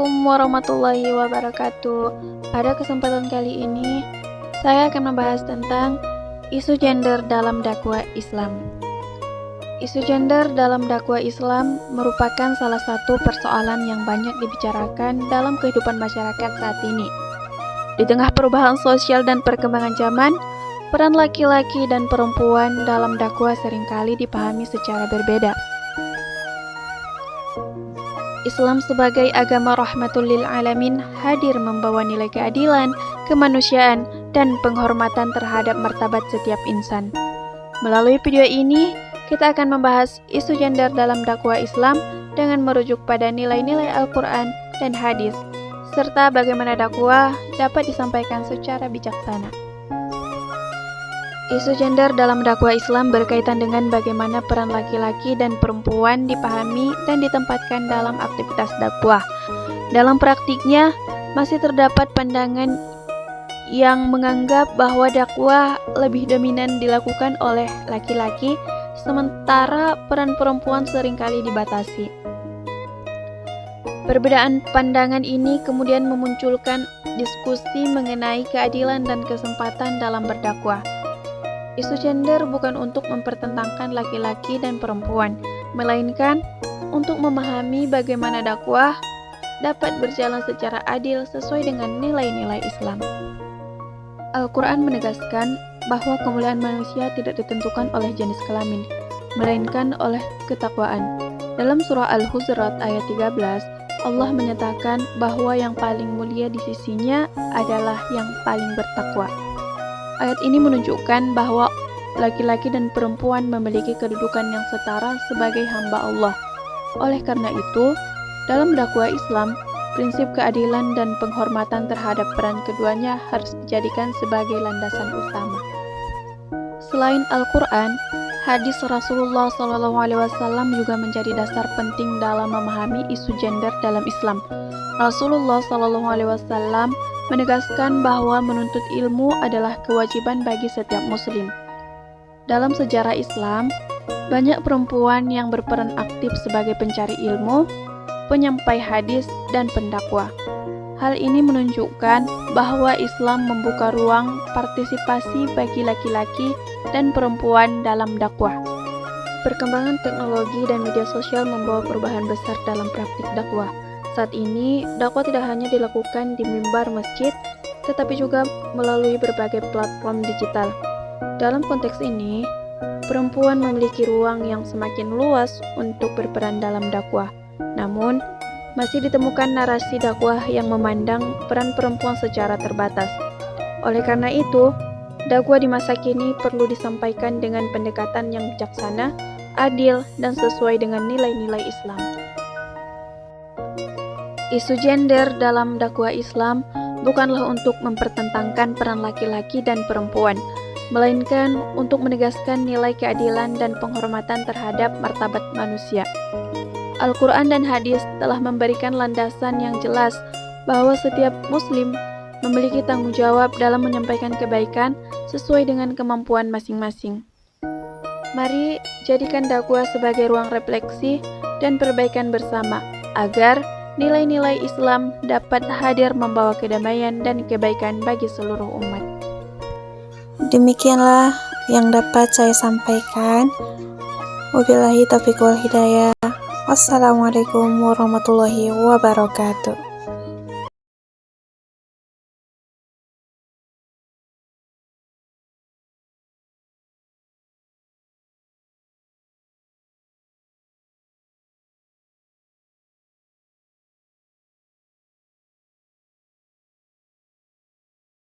Assalamualaikum warahmatullahi wabarakatuh. Pada kesempatan kali ini, saya akan membahas tentang isu gender dalam dakwah Islam. Isu gender dalam dakwah Islam merupakan salah satu persoalan yang banyak dibicarakan dalam kehidupan masyarakat saat ini. Di tengah perubahan sosial dan perkembangan zaman, peran laki-laki dan perempuan dalam dakwah seringkali dipahami secara berbeda. Islam sebagai agama rahmatul lil alamin hadir membawa nilai keadilan, kemanusiaan, dan penghormatan terhadap martabat setiap insan. Melalui video ini, kita akan membahas isu gender dalam dakwah Islam dengan merujuk pada nilai-nilai Al-Quran dan hadis, serta bagaimana dakwah dapat disampaikan secara bijaksana. Isu gender dalam dakwah Islam berkaitan dengan bagaimana peran laki-laki dan perempuan dipahami dan ditempatkan dalam aktivitas dakwah. Dalam praktiknya, masih terdapat pandangan yang menganggap bahwa dakwah lebih dominan dilakukan oleh laki-laki, sementara peran perempuan seringkali dibatasi. Perbedaan pandangan ini kemudian memunculkan diskusi mengenai keadilan dan kesempatan dalam berdakwah. Isu gender bukan untuk mempertentangkan laki-laki dan perempuan, melainkan untuk memahami bagaimana dakwah dapat berjalan secara adil sesuai dengan nilai-nilai Islam. Al-Quran menegaskan bahwa kemuliaan manusia tidak ditentukan oleh jenis kelamin, melainkan oleh ketakwaan. Dalam surah Al-Hujurat ayat 13, Allah menyatakan bahwa yang paling mulia di sisinya adalah yang paling bertakwa. Ayat ini menunjukkan bahwa laki-laki dan perempuan memiliki kedudukan yang setara sebagai hamba Allah. Oleh karena itu, dalam dakwah Islam, prinsip keadilan dan penghormatan terhadap peran keduanya harus dijadikan sebagai landasan utama. Selain Al-Quran, hadis Rasulullah SAW juga menjadi dasar penting dalam memahami isu gender dalam Islam. Rasulullah SAW menegaskan bahwa menuntut ilmu adalah kewajiban bagi setiap muslim. Dalam sejarah Islam, banyak perempuan yang berperan aktif sebagai pencari ilmu, penyampai hadis, dan pendakwah. Hal ini menunjukkan bahwa Islam membuka ruang partisipasi bagi laki-laki dan perempuan dalam dakwah. Perkembangan teknologi dan media sosial membawa perubahan besar dalam praktik dakwah. Saat ini, dakwah tidak hanya dilakukan di mimbar masjid, tetapi juga melalui berbagai platform digital. Dalam konteks ini, perempuan memiliki ruang yang semakin luas untuk berperan dalam dakwah. Namun, masih ditemukan narasi dakwah yang memandang peran perempuan secara terbatas. Oleh karena itu, dakwah di masa kini perlu disampaikan dengan pendekatan yang bijaksana, adil, dan sesuai dengan nilai-nilai Islam. Isu gender dalam dakwah Islam bukanlah untuk mempertentangkan peran laki-laki dan perempuan, melainkan untuk menegaskan nilai keadilan dan penghormatan terhadap martabat manusia. Al-Quran dan hadis telah memberikan landasan yang jelas bahwa setiap muslim memiliki tanggung jawab dalam menyampaikan kebaikan sesuai dengan kemampuan masing-masing. Mari jadikan dakwah sebagai ruang refleksi dan perbaikan bersama, agar nilai-nilai Islam dapat hadir membawa kedamaian dan kebaikan bagi seluruh umat. Demikianlah yang dapat saya sampaikan. Wabillahi taufiq wal hidayah. Wassalamualaikum warahmatullahi wabarakatuh.